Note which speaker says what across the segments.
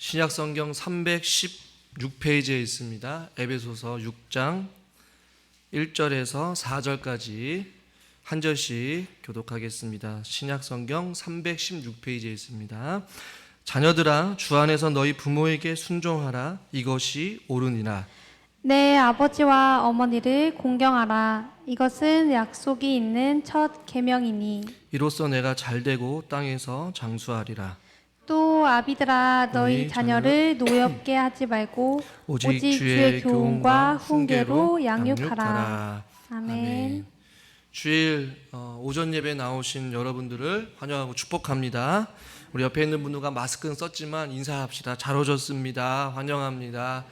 Speaker 1: 신약성경 316페이지에 있습니다. 에베소서 6장 1절에서 4절까지 한 절씩 교독하겠습니다. 신약성경 316페이지에 있습니다. 자녀들아, 주 안에서 너희 부모에게 순종하라. 이것이 옳으니라.
Speaker 2: 내 아버지와 어머니를 공경하라. 이것은 약속이 있는 첫 계명이니.
Speaker 1: 이로써 내가 잘되고 땅에서 장수하리라.
Speaker 2: 또 아비들아, 너희 자녀를 노엽게 하지 말고 오직 주의 교훈과 훈계로 양육하라. 아멘.
Speaker 1: 주일 오전 예배 나오신 여러분들을 환영하고 축복합니다. 우리 옆에 있는 분들과 마스크는 썼지만 인사합시다. 잘 오셨습니다. 환영합니다.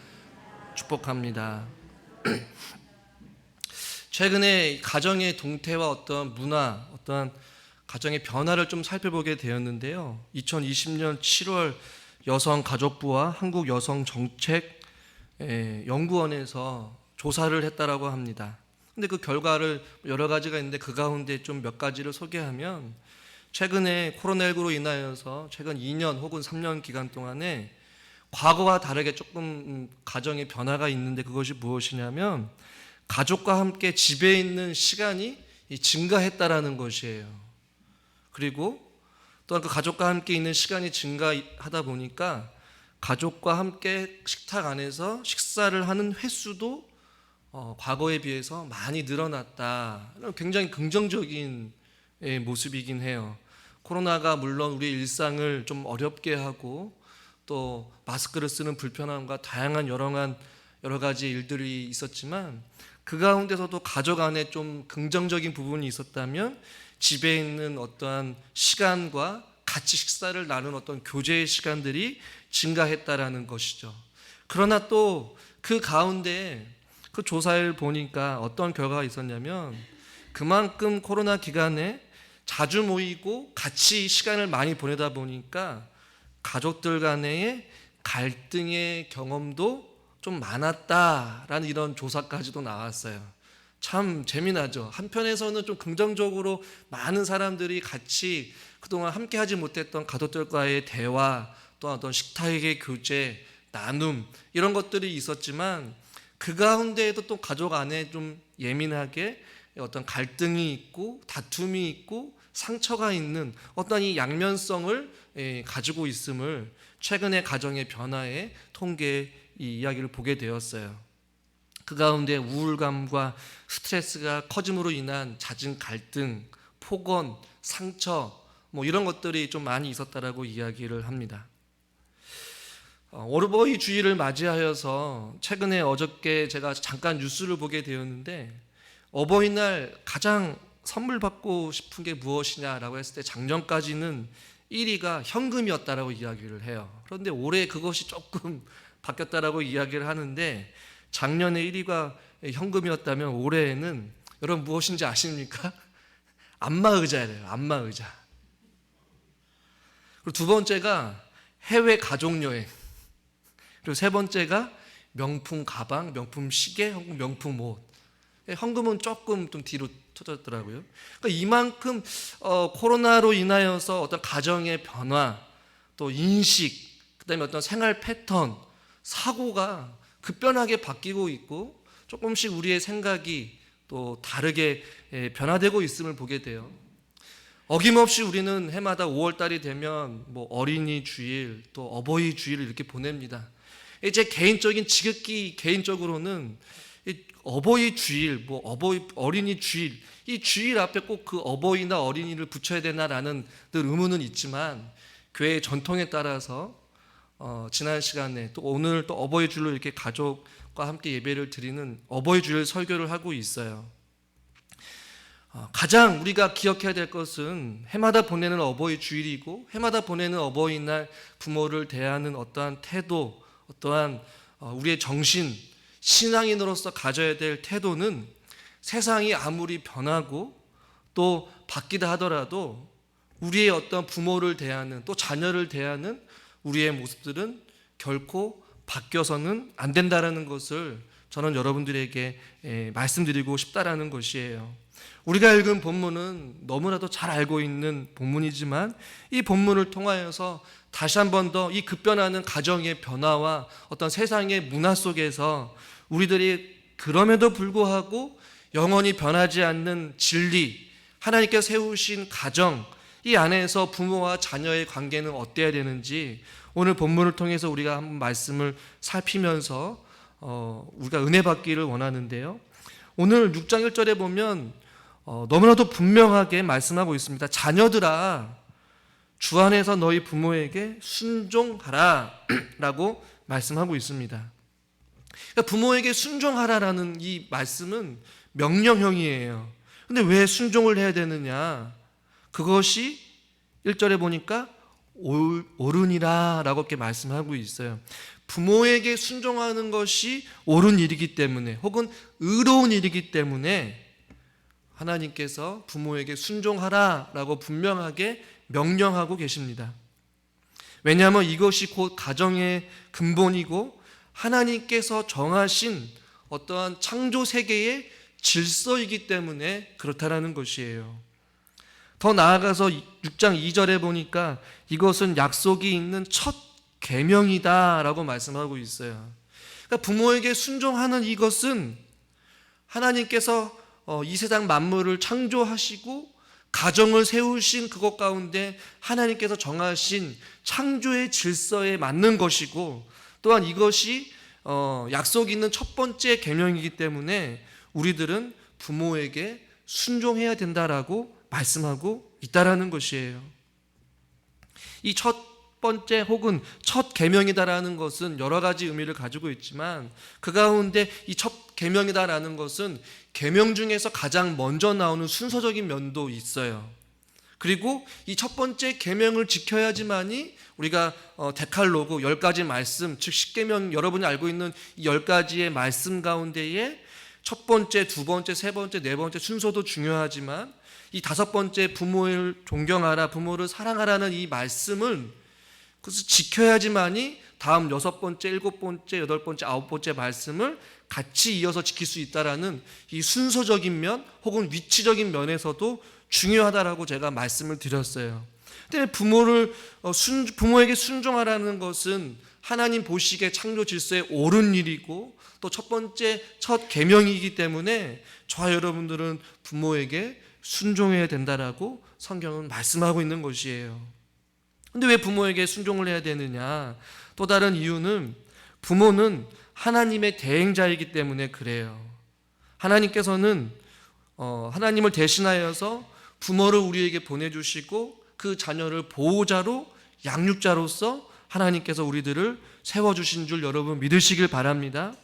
Speaker 1: 축복합니다. 최근에 가정의 동태와 어떤 문화, 어떤 가정의 변화를 좀 살펴보게 되었는데요. 2020년 7월 여성가족부와 한국여성정책연구원에서 조사를 했다라고 합니다. 근데 그 결과를 여러 가지가 있는데 그 가운데 좀 몇 가지를 소개하면, 최근에 코로나19로 인하여서 최근 2년 혹은 3년 기간 동안에 과거와 다르게 조금 가정의 변화가 있는데, 그것이 무엇이냐면 가족과 함께 집에 있는 시간이 증가했다라는 것이에요. 그리고 또한 그 가족과 함께 있는 시간이 증가하다 보니까 가족과 함께 식탁 안에서 식사를 하는 횟수도 과거에 비해서 많이 늘어났다. 굉장히 긍정적인 모습이긴 해요. 코로나가 물론 우리 일상을 좀 어렵게 하고 또 마스크를 쓰는 불편함과 다양한 여러 가지 일들이 있었지만, 그 가운데서도 가족 안에 좀 긍정적인 부분이 있었다면 집에 있는 어떠한 시간과 같이 식사를 나눈 어떤 교제의 시간들이 증가했다라는 것이죠. 그러나 또 그 가운데 그 조사를 보니까 어떤 결과가 있었냐면, 그만큼 코로나 기간에 자주 모이고 같이 시간을 많이 보내다 보니까 가족들 간의 갈등의 경험도 좀 많았다라는 이런 조사까지도 나왔어요. 참 재미나죠. 한편에서는 좀 긍정적으로 많은 사람들이 같이 그동안 함께 하지 못했던 가족들과의 대화, 또 어떤 식탁의 교제, 나눔, 이런 것들이 있었지만, 그 가운데에도 또 가족 안에 좀 예민하게 어떤 갈등이 있고 다툼이 있고 상처가 있는 어떤 이 양면성을 가지고 있음을 최근의 가정의 변화의 통계 이 이야기를 보게 되었어요. 그 가운데 우울감과 스트레스가 커짐으로 인한 잦은 갈등, 폭언, 상처, 이런 것들이 좀 많이 있었다라고 이야기를 합니다. 어버이 주일을 맞이하여서 최근에 어저께 제가 잠깐 뉴스를 보게 되었는데, 어버이날 가장 선물 받고 싶은 게 무엇이냐라고 했을 때 작년까지는 1위가 현금이었다라고 이야기를 해요. 그런데 올해 그것이 조금 바뀌었다라고 이야기를 하는데, 작년에 1위가 현금이었다면 올해에는 여러분 무엇인지 아십니까? 안마의자예요. 안마의자. 그리고 두 번째가 해외 가족여행. 그리고 세 번째가 명품 가방, 명품 시계, 혹은 명품 옷. 현금은 조금 좀 뒤로 터졌더라고요. 그러니까 이만큼 코로나로 인하여서 어떤 가정의 변화, 또 인식, 그다음에 어떤 생활 패턴, 사고가 급변하게 바뀌고 있고 조금씩 우리의 생각이 또 다르게 변화되고 있음을 보게 돼요. 어김없이 우리는 해마다 5월달이 되면 어린이 주일, 또 어버이 주일을 이렇게 보냅니다. 제 개인적인 지극히 개인적으로는 어버이 주일, 어린이 주일, 이 주일 앞에 꼭 그 어버이나 어린이를 붙여야 되나라는 늘 의문은 있지만, 교회의 전통에 따라서 지난 시간에 또 오늘 또 어버이 주일로 이렇게 가족과 함께 예배를 드리는 어버이 주일 설교를 하고 있어요. 가장 우리가 기억해야 될 것은 해마다 보내는 어버이 주일이고, 해마다 보내는 어버이날 부모를 대하는 어떠한 태도, 어떠한 우리의 정신, 신앙인으로서 가져야 될 태도는 세상이 아무리 변하고 또 바뀌다 하더라도 우리의 어떤 부모를 대하는, 또 자녀를 대하는 우리의 모습들은 결코 바뀌어서는 안 된다라는 것을 저는 여러분들에게 말씀드리고 싶다라는 것이에요. 우리가 읽은 본문은 너무나도 잘 알고 있는 본문이지만, 이 본문을 통하여서 다시 한 번 더 이 급변하는 가정의 변화와 어떤 세상의 문화 속에서 우리들이 그럼에도 불구하고 영원히 변하지 않는 진리, 하나님께서 세우신 가정, 이 안에서 부모와 자녀의 관계는 어때야 되는지 오늘 본문을 통해서 우리가 한번 말씀을 살피면서 우리가 은혜 받기를 원하는데요. 오늘 6장 1절에 보면 너무나도 분명하게 말씀하고 있습니다. 자녀들아, 주 안에서 너희 부모에게 순종하라 라고 말씀하고 있습니다. 그러니까 부모에게 순종하라라는 이 말씀은 명령형이에요. 근데 왜 순종을 해야 되느냐? 그것이 1절에 보니까 옳으니라 라고 이렇게 말씀하고 있어요. 부모에게 순종하는 것이 옳은 일이기 때문에, 혹은 의로운 일이기 때문에 하나님께서 부모에게 순종하라 라고 분명하게 명령하고 계십니다. 왜냐하면 이것이 곧 가정의 근본이고 하나님께서 정하신 어떠한 창조 세계의 질서이기 때문에 그렇다라는 것이에요. 더 나아가서 6장 2절에 보니까 이것은 약속이 있는 첫 계명이다라고 말씀하고 있어요. 그러니까 부모에게 순종하는 이것은 하나님께서 이 세상 만물을 창조하시고 가정을 세우신 그것 가운데 하나님께서 정하신 창조의 질서에 맞는 것이고, 또한 이것이 약속이 있는 첫 번째 계명이기 때문에 우리들은 부모에게 순종해야 된다라고 말씀하고 있다라는 것이에요. 이 첫 번째 혹은 첫 계명이다라는 것은 여러 가지 의미를 가지고 있지만 그 가운데 이 첫 계명이다라는 것은 계명 중에서 가장 먼저 나오는 순서적인 면도 있어요. 그리고 이 첫 번째 계명을 지켜야지만이 우리가 데칼로그 10가지 말씀, 즉 10계명, 여러분이 알고 있는 이 10가지의 말씀 가운데에 첫 번째, 두 번째, 세 번째, 네 번째 순서도 중요하지만 이 다섯 번째 부모를 존경하라, 부모를 사랑하라는 이 말씀을 그래서 지켜야지만이 다음 여섯 번째, 일곱 번째, 여덟 번째, 아홉 번째 말씀을 같이 이어서 지킬 수 있다라는 이 순서적인 면 혹은 위치적인 면에서도 중요하다라고 제가 말씀을 드렸어요. 근데 부모에게 순종하라는 것은 하나님 보시기에 창조 질서에 옳은 일이고 또 첫 번째 첫 계명이기 때문에 저와 여러분들은 부모에게 순종해야 된다라고 성경은 말씀하고 있는 것이에요. 근데 왜 부모에게 순종을 해야 되느냐? 또 다른 이유는 부모는 하나님의 대행자이기 때문에 그래요. 하나님께서는 하나님을 대신하여서 부모를 우리에게 보내주시고 그 자녀를 보호자로 양육자로서 하나님께서 우리들을 세워주신 줄 여러분 믿으시길 바랍니다.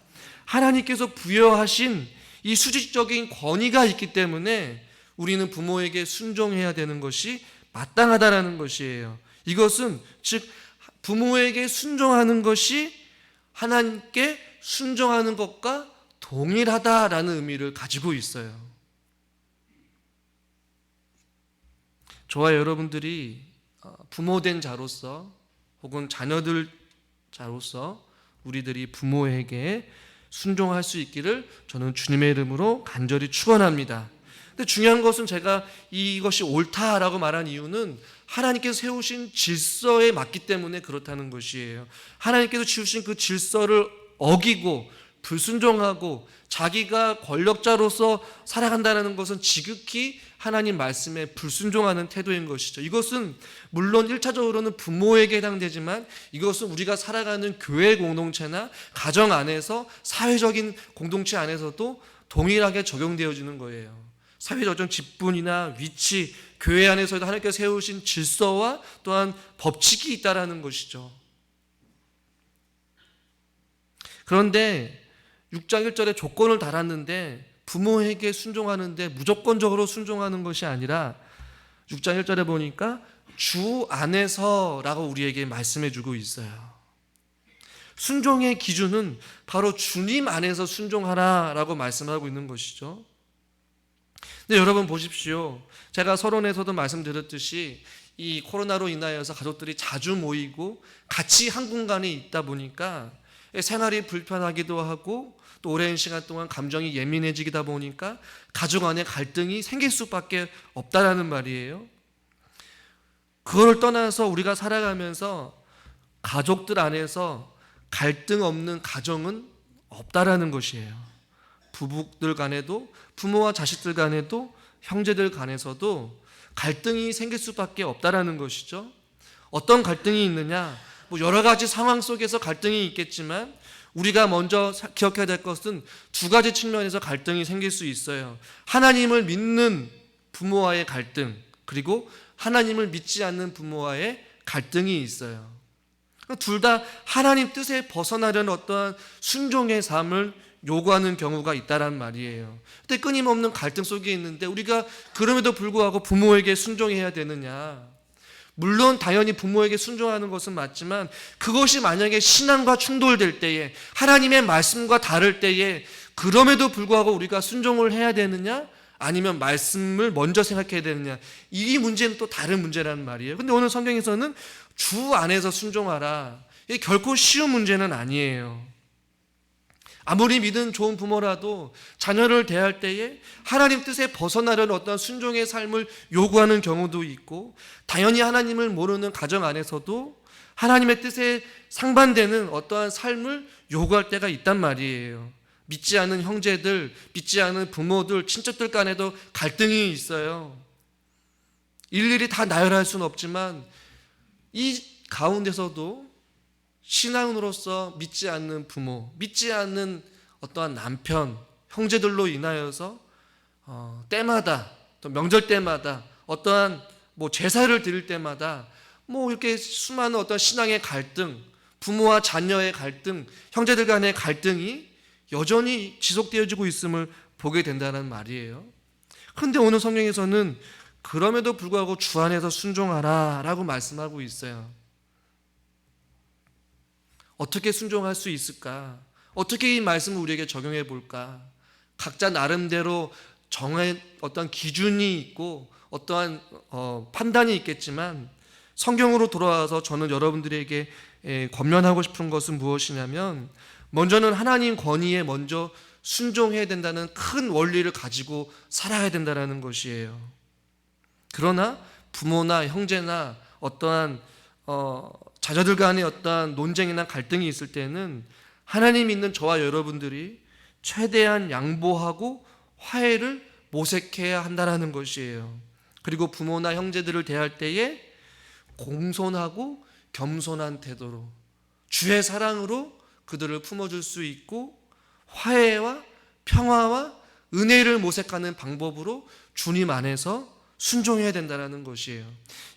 Speaker 1: 하나님께서 부여하신 이 수직적인 권위가 있기 때문에 우리는 부모에게 순종해야 되는 것이 마땅하다라는 것이에요. 이것은 즉 부모에게 순종하는 것이 하나님께 순종하는 것과 동일하다라는 의미를 가지고 있어요. 저와 여러분들이 부모된 자로서 혹은 자녀들 자로서 우리들이 부모에게 순종할 수 있기를 저는 주님의 이름으로 간절히 축원합니다. 근데 중요한 것은 제가 이것이 옳다라고 말한 이유는 하나님께서 세우신 질서에 맞기 때문에 그렇다는 것이에요. 하나님께서 지으신 그 질서를 어기고 불순종하고 자기가 권력자로서 살아간다는 것은 지극히 하나님 말씀에 불순종하는 태도인 것이죠. 이것은 물론 1차적으로는 부모에게 해당되지만 이것은 우리가 살아가는 교회 공동체나 가정 안에서 사회적인 공동체 안에서도 동일하게 적용되어지는 거예요. 사회적 직분이나 위치, 교회 안에서도 하나님께서 세우신 질서와 또한 법칙이 있다라는 것이죠. 그런데 6장 1절에 조건을 달았는데 부모에게 순종하는데 무조건적으로 순종하는 것이 아니라 6장 1절에 보니까 주 안에서라고 우리에게 말씀해 주고 있어요. 순종의 기준은 바로 주님 안에서 순종하라라고 말씀하고 있는 것이죠. 근데 여러분 보십시오. 제가 서론에서도 말씀드렸듯이 이 코로나로 인하여서 가족들이 자주 모이고 같이 한 공간에 있다 보니까 생활이 불편하기도 하고 또 오랜 시간 동안 감정이 예민해지다 보니까 가족 안에 갈등이 생길 수밖에 없다라는 말이에요. 그걸 떠나서 우리가 살아가면서 가족들 안에서 갈등 없는 가정은 없다라는 것이에요. 부부들 간에도, 부모와 자식들 간에도, 형제들 간에서도 갈등이 생길 수밖에 없다라는 것이죠. 어떤 갈등이 있느냐? 여러 가지 상황 속에서 갈등이 있겠지만 우리가 먼저 기억해야 될 것은 두 가지 측면에서 갈등이 생길 수 있어요. 하나님을 믿는 부모와의 갈등, 그리고 하나님을 믿지 않는 부모와의 갈등이 있어요. 둘 다 하나님 뜻에 벗어나려는 어떠한 순종의 삶을 요구하는 경우가 있다란 말이에요. 근데 끊임없는 갈등 속에 있는데 우리가 그럼에도 불구하고 부모에게 순종해야 되느냐? 물론 당연히 부모에게 순종하는 것은 맞지만 그것이 만약에 신앙과 충돌될 때에, 하나님의 말씀과 다를 때에 그럼에도 불구하고 우리가 순종을 해야 되느냐? 아니면 말씀을 먼저 생각해야 되느냐? 이 문제는 또 다른 문제라는 말이에요. 근데 오늘 성경에서는 주 안에서 순종하라. 이게 결코 쉬운 문제는 아니에요. 아무리 믿음 좋은 부모라도 자녀를 대할 때에 하나님 뜻에 벗어나려는 어떤 순종의 삶을 요구하는 경우도 있고, 당연히 하나님을 모르는 가정 안에서도 하나님의 뜻에 상반되는 어떠한 삶을 요구할 때가 있단 말이에요. 믿지 않은 형제들, 믿지 않은 부모들, 친척들 간에도 갈등이 있어요. 일일이 다 나열할 수는 없지만 이 가운데서도 신앙으로서 믿지 않는 부모, 믿지 않는 어떠한 남편, 형제들로 인하여서 때마다, 또 명절 때마다, 어떠한 제사를 드릴 때마다 이렇게 수많은 어떤 신앙의 갈등, 부모와 자녀의 갈등, 형제들 간의 갈등이 여전히 지속되어지고 있음을 보게 된다는 말이에요. 그런데 오늘 성경에서는 그럼에도 불구하고 주 안에서 순종하라 라고 말씀하고 있어요. 어떻게 순종할 수 있을까? 어떻게 이 말씀을 우리에게 적용해 볼까? 각자 나름대로 정한 어떤 기준이 있고 어떠한 판단이 있겠지만, 성경으로 돌아와서 저는 여러분들에게 권면하고 싶은 것은 무엇이냐면, 먼저는 하나님 권위에 먼저 순종해야 된다는 큰 원리를 가지고 살아야 된다는 것이에요. 그러나 부모나 형제나 어떠한 자녀들 간의 어떠한 논쟁이나 갈등이 있을 때는 하나님 믿는 저와 여러분들이 최대한 양보하고 화해를 모색해야 한다는 것이에요. 그리고 부모나 형제들을 대할 때에 공손하고 겸손한 태도로, 주의 사랑으로 그들을 품어줄 수 있고, 화해와 평화와 은혜를 모색하는 방법으로 주님 안에서 순종해야 된다는 것이에요.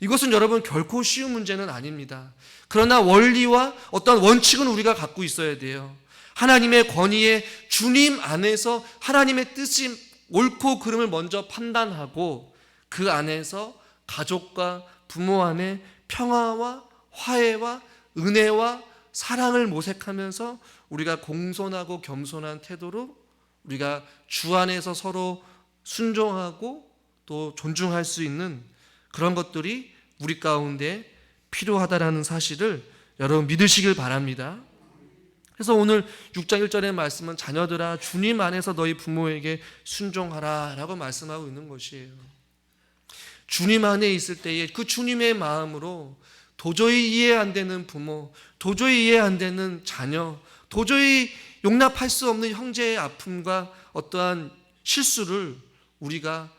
Speaker 1: 이것은 여러분 결코 쉬운 문제는 아닙니다. 그러나 원리와 어떤 원칙은 우리가 갖고 있어야 돼요. 하나님의 권위에 주님 안에서 하나님의 뜻이 옳고 그름을 먼저 판단하고, 그 안에서 가족과 부모 안에 평화와 화해와 은혜와 사랑을 모색하면서 우리가 공손하고 겸손한 태도로 우리가 주 안에서 서로 순종하고 또 존중할 수 있는 그런 것들이 우리 가운데 필요하다라는 사실을 여러분 믿으시길 바랍니다. 그래서 오늘 6장 1절의 말씀은 자녀들아 주님 안에서 너희 부모에게 순종하라 라고 말씀하고 있는 것이에요. 주님 안에 있을 때에 그 주님의 마음으로 도저히 이해 안 되는 부모, 도저히 이해 안 되는 자녀, 도저히 용납할 수 없는 형제의 아픔과 어떠한 실수를 우리가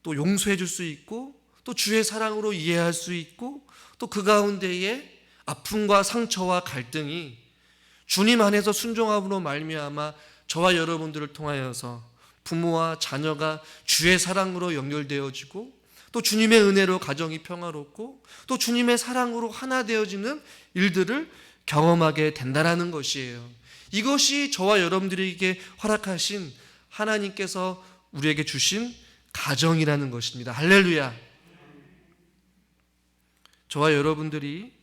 Speaker 1: 또 용서해 줄 수 있고, 또 주의 사랑으로 이해할 수 있고, 또 그 가운데에 아픔과 상처와 갈등이 주님 안에서 순종함으로 말미암아 저와 여러분들을 통하여서 부모와 자녀가 주의 사랑으로 연결되어지고, 또 주님의 은혜로 가정이 평화롭고, 또 주님의 사랑으로 하나 되어지는 일들을 경험하게 된다는 것이에요. 이것이 저와 여러분들에게 허락하신 하나님께서 우리에게 주신 가정이라는 것입니다. 할렐루야. 저와 여러분들이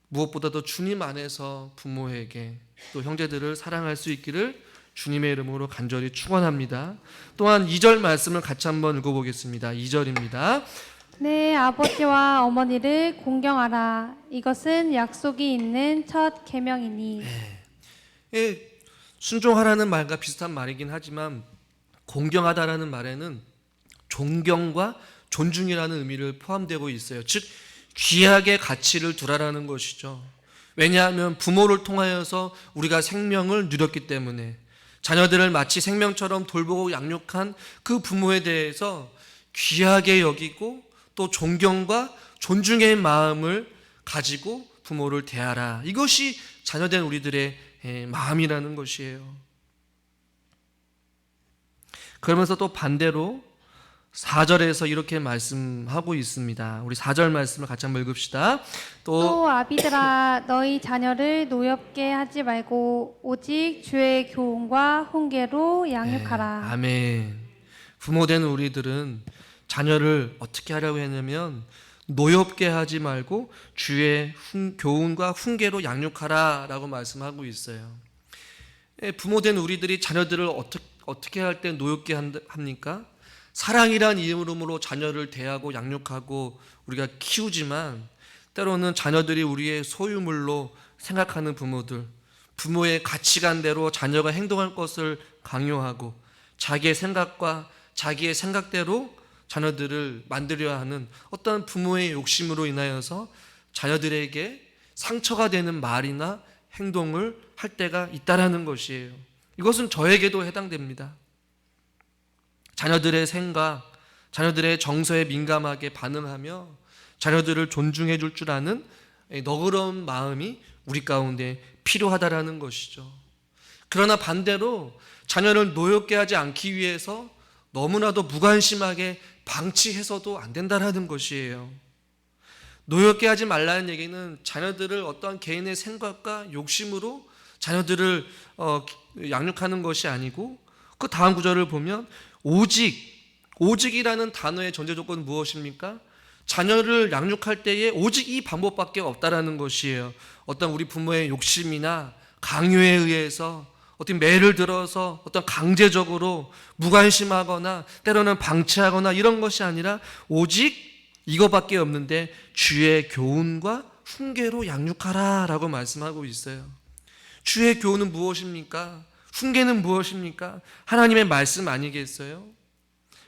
Speaker 1: 무엇보다도 주님 안에서 부모에게 또 형제들을 사랑할 수 있기를 주님의 이름으로 간절히 축원합니다. 또한 2절 말씀을 같이 한번 읽어보겠습니다. 2절입니다.
Speaker 2: 내 아버지와 어머니를 공경하라. 이것은 약속이 있는 첫 계명이니.
Speaker 1: 순종하라는 말과 비슷한 말이긴 하지만 공경하다라는 말에는 존경과 존중이라는 의미를 포함되고 있어요. 즉 귀하게 가치를 두라라는 것이죠. 왜냐하면 부모를 통하여서 우리가 생명을 누렸기 때문에 자녀들을 마치 생명처럼 돌보고 양육한 그 부모에 대해서 귀하게 여기고 또 존경과 존중의 마음을 가지고 부모를 대하라. 이것이 자녀된 우리들의 마음이라는 것이에요. 그러면서 또 반대로 4절에서 이렇게 말씀하고 있습니다. 우리 4절 말씀을 같이 한번 읽읍시다.
Speaker 2: 또 아비들아 너희 자녀를 노엽게 하지 말고 오직 주의 교훈과 훈계로 양육하라.
Speaker 1: 아멘. 부모된 우리들은 자녀를 어떻게 하려고 했냐면 노엽게 하지 말고 주의 교훈과 훈계로 양육하라 라고 말씀하고 있어요. 부모된 우리들이 자녀들을 어떻게 할 때 노엽게 합니까? 사랑이란 이름으로 자녀를 대하고 양육하고 우리가 키우지만 때로는 자녀들이 우리의 소유물로 생각하는 부모들, 부모의 가치관대로 자녀가 행동할 것을 강요하고 자기의 생각과 자기의 생각대로 자녀들을 만들려 하는 어떤 부모의 욕심으로 인하여서 자녀들에게 상처가 되는 말이나 행동을 할 때가 있다라는 것이에요. 이것은 저에게도 해당됩니다. 자녀들의 생각, 자녀들의 정서에 민감하게 반응하며 자녀들을 존중해 줄 줄 아는 너그러운 마음이 우리 가운데 필요하다라는 것이죠. 그러나 반대로 자녀를 노엽게 하지 않기 위해서 너무나도 무관심하게 방치해서도 안 된다라는 것이에요. 노엽게 하지 말라는 얘기는 자녀들을 어떠한 개인의 생각과 욕심으로 자녀들을 양육하는 것이 아니고 그 다음 구절을 보면 오직이라는 단어의 전제 조건은 무엇입니까? 자녀를 양육할 때에 오직 이 방법밖에 없다라는 것이에요. 어떤 우리 부모의 욕심이나 강요에 의해서 어떤 매를 들어서 어떤 강제적으로 무관심하거나 때로는 방치하거나 이런 것이 아니라 오직 이거밖에 없는데 주의 교훈과 훈계로 양육하라 라고 말씀하고 있어요. 주의 교훈은 무엇입니까? 훈계는 무엇입니까? 하나님의 말씀 아니겠어요?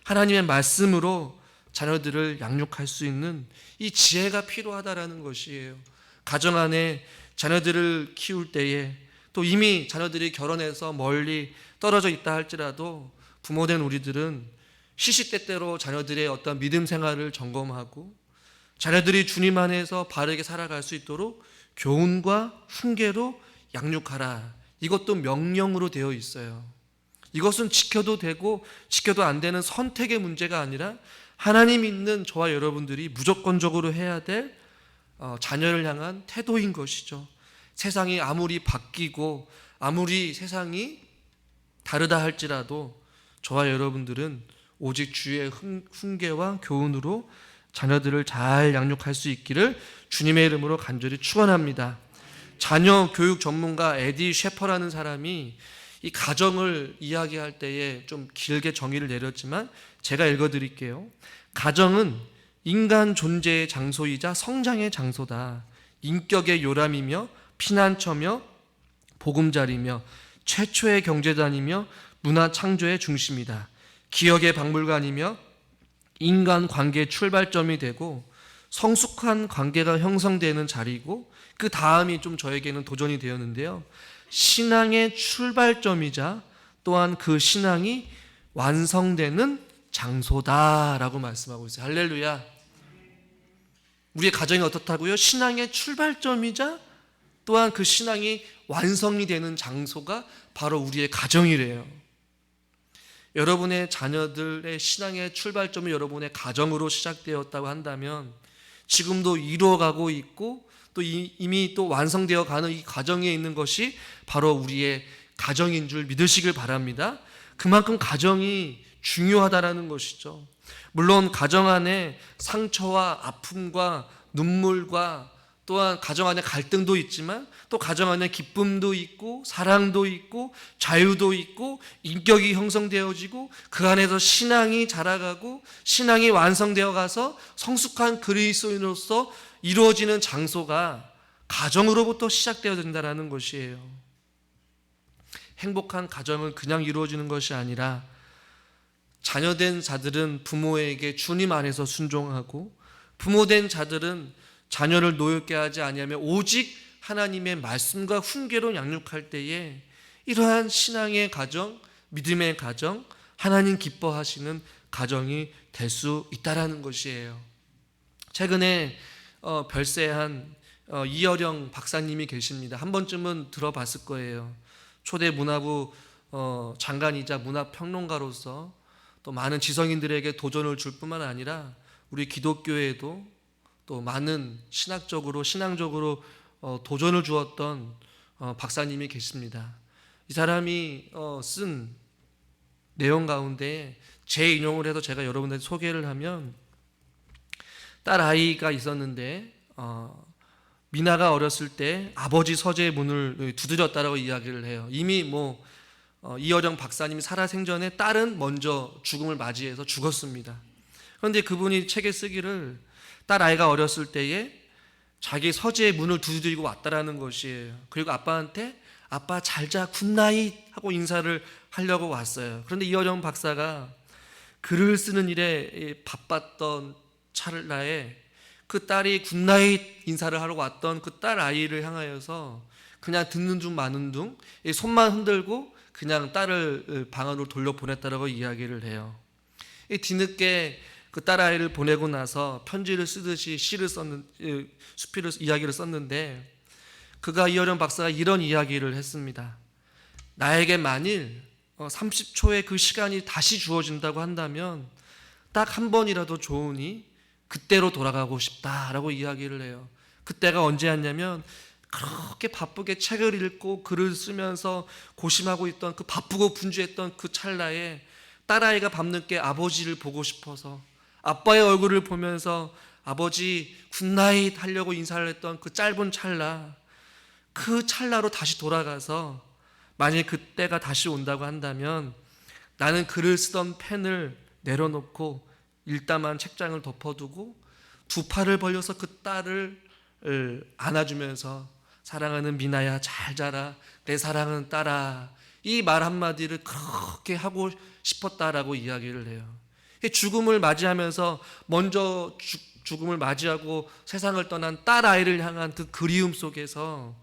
Speaker 1: 하나님의 말씀으로 자녀들을 양육할 수 있는 이 지혜가 필요하다라는 것이에요. 가정 안에 자녀들을 키울 때에 또 이미 자녀들이 결혼해서 멀리 떨어져 있다 할지라도 부모된 우리들은 시시때때로 자녀들의 어떤 믿음 생활을 점검하고 자녀들이 주님 안에서 바르게 살아갈 수 있도록 교훈과 훈계로 양육하라. 이것도 명령으로 되어 있어요. 이것은 지켜도 되고 지켜도 안 되는 선택의 문제가 아니라 하나님 있는 저와 여러분들이 무조건적으로 해야 될 자녀를 향한 태도인 것이죠. 세상이 아무리 바뀌고 아무리 세상이 다르다 할지라도 저와 여러분들은 오직 주의 훈계와 교훈으로 자녀들을 잘 양육할 수 있기를 주님의 이름으로 간절히 축원합니다. 자녀 교육 전문가 에디 셰퍼라는 사람이 이 가정을 이야기할 때에 좀 길게 정의를 내렸지만 제가 읽어드릴게요. 가정은 인간 존재의 장소이자 성장의 장소다. 인격의 요람이며 피난처며 보금자리며 최초의 경제단이며 문화 창조의 중심이다. 기억의 박물관이며 인간 관계의 출발점이 되고 성숙한 관계가 형성되는 자리고 그 다음이 좀 저에게는 도전이 되었는데요. 신앙의 출발점이자 또한 그 신앙이 완성되는 장소다라고 말씀하고 있어요. 할렐루야. 우리의 가정이 어떻다고요? 신앙의 출발점이자 또한 그 신앙이 완성이 되는 장소가 바로 우리의 가정이래요. 여러분의 자녀들의 신앙의 출발점이 여러분의 가정으로 시작되었다고 한다면 지금도 이루어가고 있고 또 이미 또 완성되어 가는 이 가정에 있는 것이 바로 우리의 가정인 줄 믿으시길 바랍니다. 그만큼 가정이 중요하다라는 것이죠. 물론 가정 안에 상처와 아픔과 눈물과 또한 가정 안에 갈등도 있지만 또 가정 안에 기쁨도 있고 사랑도 있고 자유도 있고 인격이 형성되어지고 그 안에서 신앙이 자라가고 신앙이 완성되어 가서 성숙한 그리스도인으로서 이루어지는 장소가 가정으로부터 시작되어야 된다는 것이에요. 행복한 가정은 그냥 이루어지는 것이 아니라 자녀된 자들은 부모에게 주님 안에서 순종하고 부모된 자들은 자녀를 노엽게 하지 아니하며 오직 하나님의 말씀과 훈계로 양육할 때에 이러한 신앙의 가정, 믿음의 가정, 하나님 기뻐하시는 가정이 될 수 있다라는 것이에요. 최근에 별세한 이어령 박사님이 계십니다. 한 번쯤은 들어봤을 거예요. 초대 문화부 장관이자 문화평론가로서 또 많은 지성인들에게 도전을 줄 뿐만 아니라 우리 기독교에도 또 많은 신앙적으로 도전을 주었던 박사님이 계십니다. 이 사람이 쓴 내용 가운데 재인용을 해서 제가 여러분들에게 소개를 하면, 딸 아이가 있었는데 미나가 어렸을 때 아버지 서재의 문을 두드렸다라고 이야기를 해요. 이미 이어령 박사님이 살아생전에 딸은 먼저 죽음을 맞이해서 죽었습니다. 그런데 그분이 책에 쓰기를 딸 아이가 어렸을 때에 자기 서재의 문을 두드리고 왔다라는 것이에요. 그리고 아빠한테 아빠 잘자 굿나잇 하고 인사를 하려고 왔어요. 그런데 이어령 박사가 글을 쓰는 일에 바빴던 찰나에 그 딸이 굿나잇 인사를 하러 왔던 그 딸 아이를 향하여서 그냥 듣는 중 마는 둥 손만 흔들고 그냥 딸을 방 안으로 돌려보냈다라고 이야기를 해요. 뒤늦게 그 딸 아이를 보내고 나서 편지를 쓰듯이 수필을 이야기를 썼는데, 그가 이어령 박사가 이런 이야기를 했습니다. 나에게 만일 30초의 그 시간이 다시 주어진다고 한다면 딱 한 번이라도 좋으니 그때로 돌아가고 싶다라고 이야기를 해요. 그때가 언제였냐면 그렇게 바쁘게 책을 읽고 글을 쓰면서 고심하고 있던 그 바쁘고 분주했던 그 찰나에 딸아이가 밤늦게 아버지를 보고 싶어서 아빠의 얼굴을 보면서 아버지 굿나잇 하려고 인사를 했던 그 짧은 찰나, 그 찰나로 다시 돌아가서 만약 그때가 다시 온다고 한다면 나는 글을 쓰던 펜을 내려놓고 일담한 책장을 덮어두고 두 팔을 벌려서 그 딸을 안아주면서 사랑하는 미나야 잘 자라 내 사랑하는 딸아, 이 말 한마디를 그렇게 하고 싶었다라고 이야기를 해요. 죽음을 맞이하면서 먼저 죽음을 맞이하고 세상을 떠난 딸 아이를 향한 그 그리움 속에서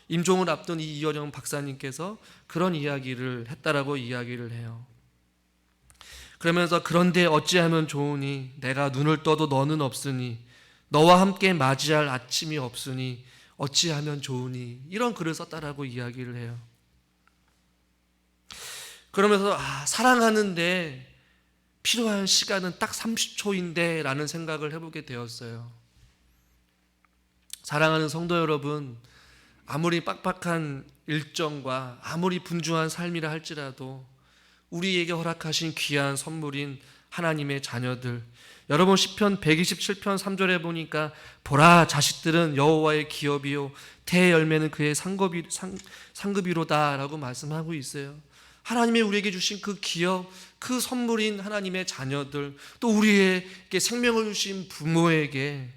Speaker 1: 임종을 앞둔 이 이어령 박사님께서 그런 이야기를 했다라고 이야기를 해요. 그러면서 그런데 어찌하면 좋으니 내가 눈을 떠도 너는 없으니 너와 함께 맞이할 아침이 없으니 어찌하면 좋으니, 이런 글을 썼다라고 이야기를 해요. 그러면서 사랑하는데 필요한 시간은 딱 30초인데 라는 생각을 해보게 되었어요. 사랑하는 성도 여러분, 아무리 빡빡한 일정과 아무리 분주한 삶이라 할지라도 우리에게 허락하신 귀한 선물인 하나님의 자녀들, 여러분 시편 127편 3절에 보니까 보라 자식들은 여호와의 기업이요 태의 열매는 그의 상급이로다 라고 말씀하고 있어요. 하나님이 우리에게 주신 그 기업, 그 선물인 하나님의 자녀들, 또 우리에게 생명을 주신 부모에게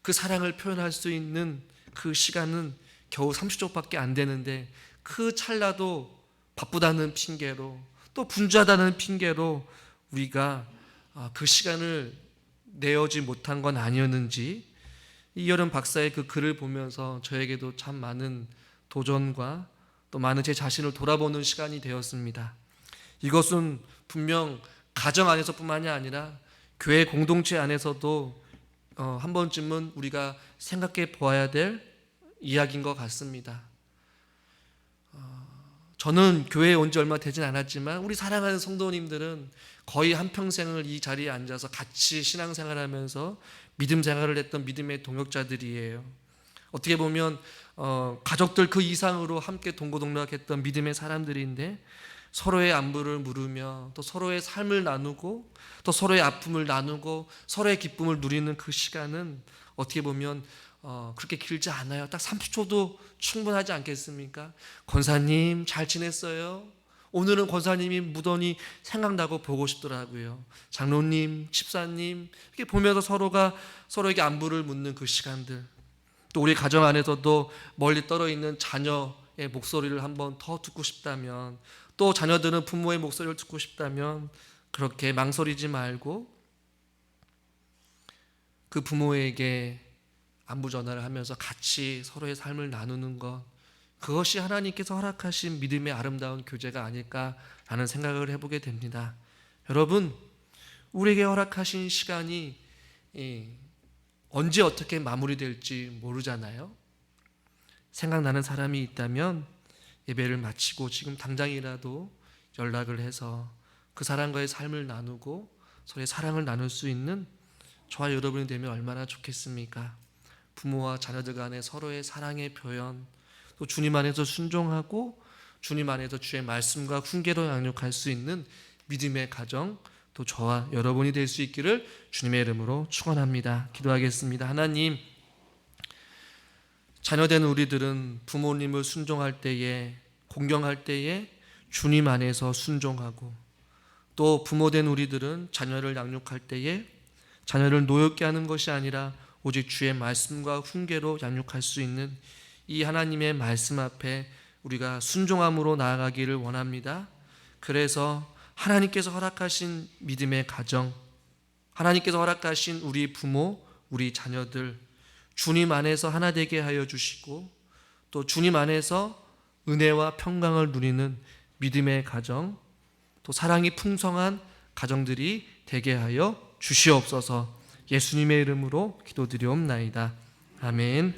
Speaker 1: 그 사랑을 표현할 수 있는 그 시간은 겨우 30초밖에 안 되는데, 그 찰나도 바쁘다는 핑계로 또 분주하다는 핑계로 우리가 그 시간을 내어지 못한 건 아니었는지, 이여름 박사의 그 글을 보면서 저에게도 참 많은 도전과 또 많은 제 자신을 돌아보는 시간이 되었습니다. 이것은 분명 가정 안에서뿐만이 아니라 교회 공동체 안에서도 한 번쯤은 우리가 생각해 보아야 될 이야기인 것 같습니다. 저는 교회에 온 지 얼마 되진 않았지만 우리 사랑하는 성도님들은 거의 한평생을 이 자리에 앉아서 같이 신앙생활하면서 믿음 생활을 했던 믿음의 동역자들이에요. 어떻게 보면 가족들 그 이상으로 함께 동고동락했던 믿음의 사람들인데, 서로의 안부를 물으며 또 서로의 삶을 나누고 또 서로의 아픔을 나누고 서로의 기쁨을 누리는 그 시간은 어떻게 보면 그렇게 길지 않아요. 딱 30초도 충분하지 않겠습니까? 권사님 잘 지냈어요? 오늘은 권사님이 무던히 생각나고 보고 싶더라고요. 장로님, 집사님, 이렇게 보면서 서로가 서로에게 안부를 묻는 그 시간들, 또 우리 가정 안에서도 멀리 떨어 있는 자녀의 목소리를 한번 더 듣고 싶다면, 또 자녀들은 부모의 목소리를 듣고 싶다면 그렇게 망설이지 말고 그 부모에게 안부 전화를 하면서 같이 서로의 삶을 나누는 것, 그것이 하나님께서 허락하신 믿음의 아름다운 교제가 아닐까라는 생각을 해보게 됩니다. 여러분, 우리에게 허락하신 시간이 언제 어떻게 마무리될지 모르잖아요. 생각나는 사람이 있다면 예배를 마치고 지금 당장이라도 연락을 해서 그 사람과의 삶을 나누고 서로의 사랑을 나눌 수 있는 저와 여러분이 되면 얼마나 좋겠습니까? 부모와 자녀들 간의 서로의 사랑의 표현, 또 주님 안에서 순종하고 주님 안에서 주의 말씀과 훈계로 양육할 수 있는 믿음의 가정, 또 저와 여러분이 될 수 있기를 주님의 이름으로 축원합니다. 기도하겠습니다. 하나님, 자녀된 우리들은 부모님을 순종할 때에, 공경할 때에 주님 안에서 순종하고, 또 부모된 우리들은 자녀를 양육할 때에 자녀를 노엽게 하는 것이 아니라 오직 주의 말씀과 훈계로 양육할 수 있는 이 하나님의 말씀 앞에 우리가 순종함으로 나아가기를 원합니다. 그래서 하나님께서 허락하신 믿음의 가정, 하나님께서 허락하신 우리 부모, 우리 자녀들, 주님 안에서 하나 되게 하여 주시고, 또 주님 안에서 은혜와 평강을 누리는 믿음의 가정, 또 사랑이 풍성한 가정들이 되게 하여 주시옵소서. 예수님의 이름으로 기도드리옵나이다. 아멘.